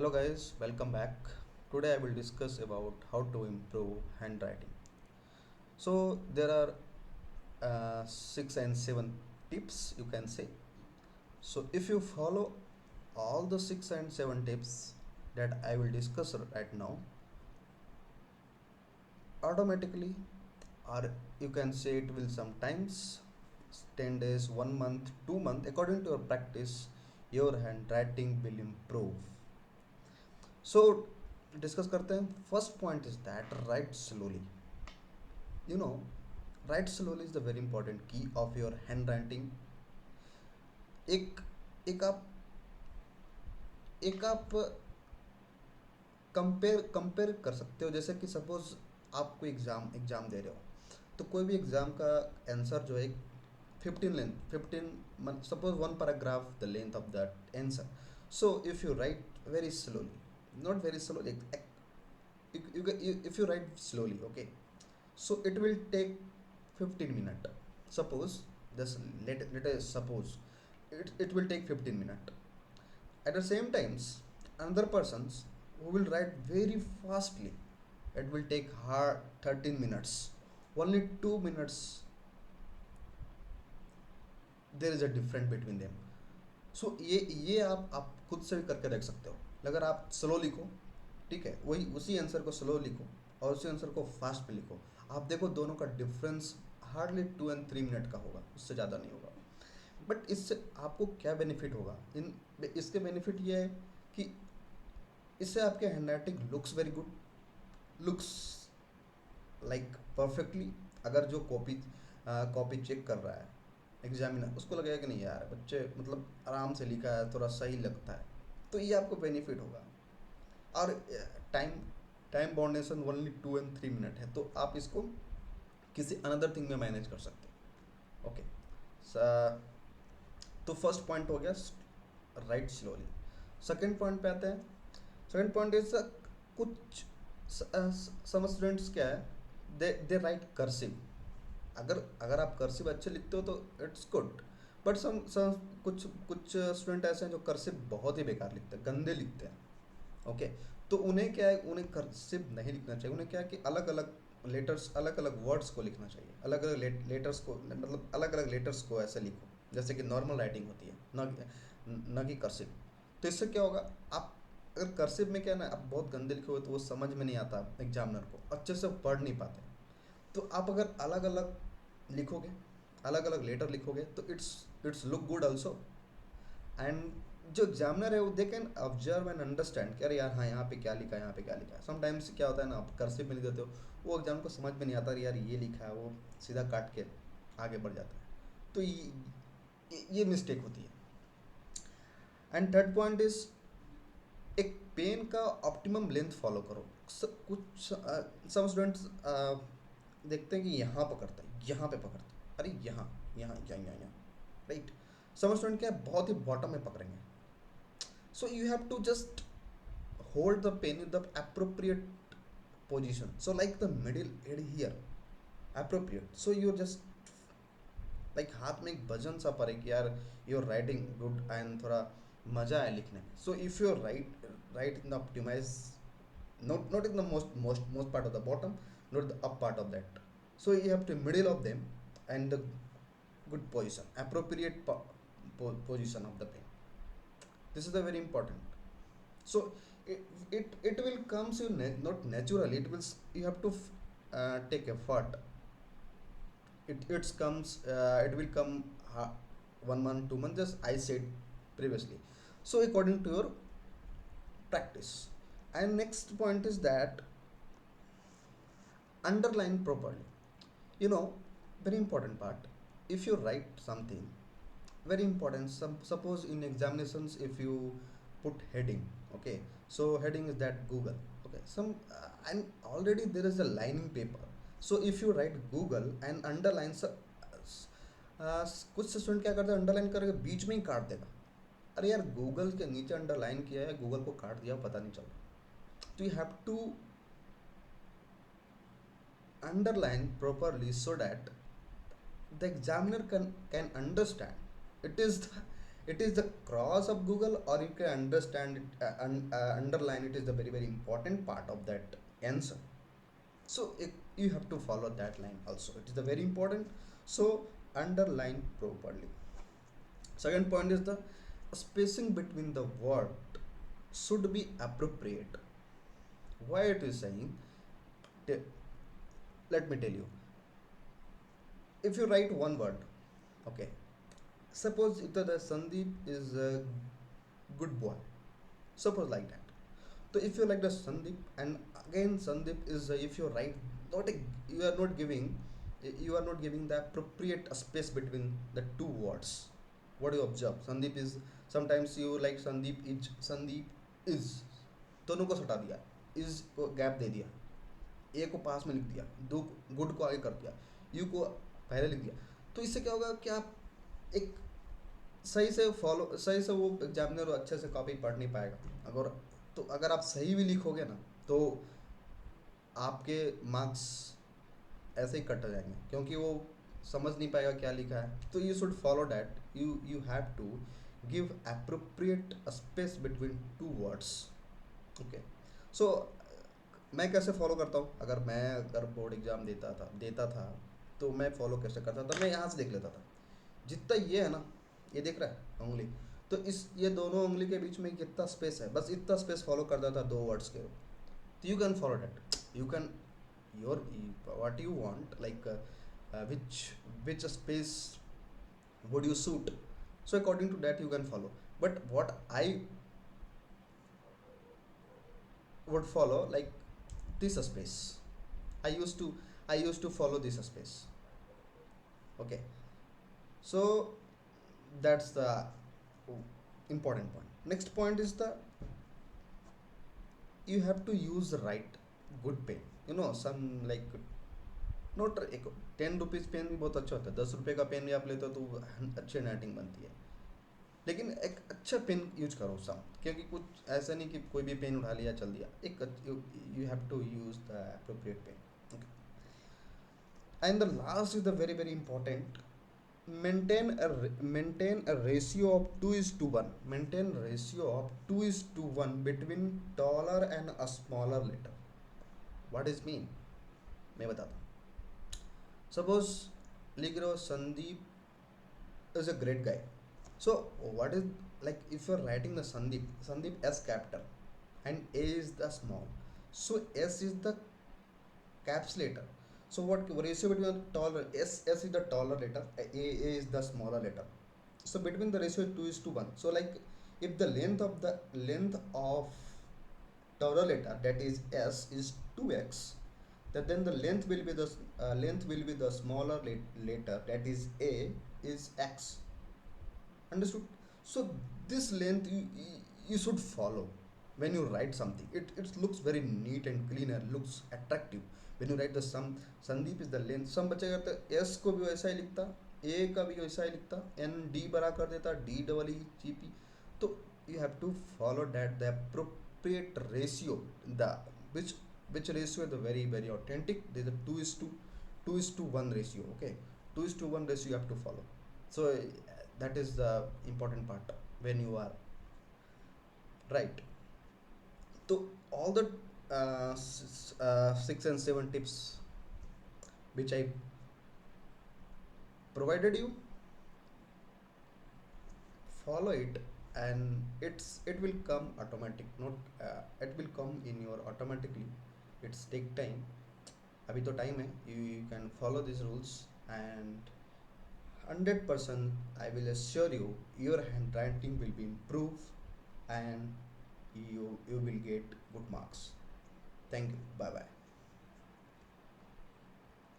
Hello guys, welcome back. Today I will discuss about how to improve handwriting. So there are 6 and 7 tips you can say. So if you follow all the 6 and 7 tips that I will discuss right now, automatically, or you can say it will sometimes 10 days, 1 month, 2 month, according to your practice, your handwriting will improve. So discuss करते हैं. First point is that right slowly. you know write slowly is the very important key of your handwriting. एक एक आप एक आप compare कर सकते हो. जैसे कि सपोज आप कोई एग्ज़ाम दे रहे हो, तो कोई भी एग्ज़ाम का आंसर जो है 15 suppose one paragraph the length of that answer. So if you right very slowly, not very slowly, if you write slowly, okay, so it will take 15 minutes. Suppose this, let us suppose it will take 15 minutes. At the same times, another persons who will write very fastly, it will take hard 13 minutes. Only 2 minutes there is a difference between them. सो ये आप खुद से भी करके देख सकते हो. अगर आप स्लो लिखो, ठीक है, वही उसी आंसर को स्लो लिखो और उसी आंसर को फास्ट पे लिखो, आप देखो दोनों का डिफरेंस हार्डली 2 and 3 मिनट का होगा, उससे ज़्यादा नहीं होगा. बट इससे आपको क्या बेनिफिट होगा? इसके बेनिफिट ये है कि इससे आपके handwriting looks very good, looks like perfectly. अगर जो कॉपी चेक कर रहा है एग्जामिनर, उसको लगेगा कि नहीं यार बच्चे मतलब आराम से लिखा है, थोड़ा सही लगता है, तो ये आपको बेनिफिट होगा. और time time boundation only 2 and 3 minute है, तो आप इसको किसी अनदर थिंग में मैनेज कर सकते हो. ओके, तो फर्स्ट पॉइंट हो गया राइट स्लोली. सेकंड पॉइंट पे आते हैं. सेकंड पॉइंट इज कुछ सम स्टूडेंट्स क्या है, दे राइट कर्सिव. अगर आप कर्सिव अच्छे लिखते हो तो इट्स गुड. बट सम कुछ स्टूडेंट ऐसे हैं जो कर्सिव बहुत ही बेकार लिखते हैं, गंदे लिखते हैं. ओके, तो उन्हें क्या है, उन्हें कर्सिव नहीं लिखना चाहिए. उन्हें क्या है कि अलग अलग लेटर्स, अलग अलग वर्ड्स को लिखना चाहिए, अलग अलग लेटर्स को, मतलब अलग अलग लेटर्स को ऐसे लिखो जैसे कि नॉर्मल राइटिंग होती है, न कि कर्सिव. तो इससे क्या होगा, आप अगर कर्सिव में क्या है ना, आप बहुत गंदे लिखे हुए तो वो समझ में नहीं आता एग्जामिनर को, अच्छे से पढ़ नहीं पाते. तो आप अगर अलग अलग लिखोगे, अलग अलग लेटर लिखोगे, तो it's look good also. And जो एग्जामिनर है वो they can observe and understand कि अरे यार हाँ, यहाँ पे क्या लिखा है, यहाँ पे क्या लिखा है. समटाइम्स क्या होता है ना, आप कर्सिव में लिख देते हो, वो एग्जाम को समझ में नहीं आता, अरे यार ये लिखा है, वो सीधा काट के आगे बढ़ जाता है. तो ये मिस्टेक होती है. एंड थर्ड पॉइंट इज एक पेन का ऑप्टिमम लेंथ फॉलो करो. कुछ सम स्टूडेंट्स देखते हैं कि यहाँ पकड़ता है, यहाँ पे पकड़ता है, अरे यहाँ यहाँ यहाँ यहाँ यहाँ, राइट. सम स्टूडेंट क्या है, बहुत ही बॉटम में पकड़ेंगे. So you have to just hold the pen in the appropriate position. So like the middle head here, appropriate. So you're just like हाथ में एक वजन सा पड़े कि यार you're writing good and थोड़ा मजा आए लिखने में. So if you write in the optimize, not in the most part of the bottom, not the up part of that. So you have to middle of them and the good position, appropriate position of the pen. This is the very important. So it will comes you not naturally, it will you have to take effort. It comes it will come 1 month 2 months, just I said previously. So according to your practice. And next point is that underline properly. you know Very important part. If you write something very important, suppose in examinations if you put heading, okay, so heading is that Google, okay, and already there is a lining paper. So if you write Google and underline, कुछ student क्या करते हैं, underline करके बीच में ही काट देगा. अरे यार गूगल के नीचे अंडरलाइन किया है, गूगल को काट दिया, पता नहीं चला. तो you have to underline properly so that the examiner can understand. It is It is the cross of Google, or you can understand it, underline it is the very very important part of that answer. So you have to follow that line also. It is the very important. So underline properly. Second point is the spacing between the word should be appropriate. Why it is saying? Te- Let me tell you. If you write one word, okay. Suppose if the Sandeep is a good boy. Suppose like that. So if you like the Sandeep, and again Sandeep is if you write not a, you are not giving, you are not giving the appropriate space between the two words. What do you observe? Sandeep is, sometimes you like Sandeep is, दोनों को हटा दिया, is को gap दे दिया, ए को पास में लिख दिया, दो गुड को आगे कर दिया, यू को पहले लिख दिया. तो इससे क्या होगा कि आप एक सही से वो एग्जामिनर अच्छे से कॉपी पढ़ नहीं पाएगा. अगर तो अगर आप सही भी लिखोगे ना, तो आपके मार्क्स ऐसे ही कट जाएंगे, क्योंकि वो समझ नहीं पाएगा क्या लिखा है. तो you should follow that, you have to give appropriate space between two words. Okay. So मैं कैसे फॉलो करता हूँ, अगर बोर्ड एग्जाम देता था तो मैं फॉलो कैसे करता था. मैं यहाँ से देख लेता था, जितना ये है ना, ये देख रहा है उंगली, तो इस ये दोनों उंगली के बीच में कितना स्पेस है, बस इतना स्पेस फॉलो करता था दो वर्ड्स के. तो you can follow that. You can your what you want, like which space would you suit. So according to that you can follow. But what I would follow, like this space, i used to I used to follow this space. Okay. So that's the important point. Next point is the, you have to use the right good pen. Some like note, एक 10 rupees pen भी बहुत अच्छा होता है. 10 रुपये का pen भी आप लेते हो तो अच्छी राइटिंग बनती है. लेकिन एक अच्छा पेन यूज करो सब, क्योंकि कुछ ऐसा नहीं कि कोई भी पेन उठा लिया चल दिया. एक you have to use the appropriate pen. And the last is the very very important. maintain a ratio of 2:1. Maintain ratio of 2:1 between taller and a smaller letter. What is mean? मैं बताता हूँ. Suppose लिख रहे हो Sandeep is a great guy. So what is, like if you're writing the Sandeep S capital and A is the small, so S is the caps letter. So what ratio between the taller, S is the taller letter, A is the smaller letter. So between the ratio 2:1. So like if the length of taller letter, that is S, is 2x, then the length will be the smaller letter, that is A, is x. Understood? So this length you should follow when you write something. It looks very neat and clean and looks attractive when you write the sum. Sandeep is the length. Some बच्चे करते S को भी वैसा ही लिखता, A का भी वैसा ही लिखता, N D बड़ा कर देता, D double E G P. तो you have to follow that the appropriate ratio, the which ratio is the very very authentic. There is a 2:1 ratio. Okay, 2:1 ratio you have to follow. So that is the important part when you are right. So all the 6 and 7 tips which I provided you, follow it, and it will come automatic. Not it will come in your automatically. It's take time. अभी तो time है. You can follow these rules, and 100% I will assure you your handwriting will be improved, and you will get good marks. Thank you. Bye bye.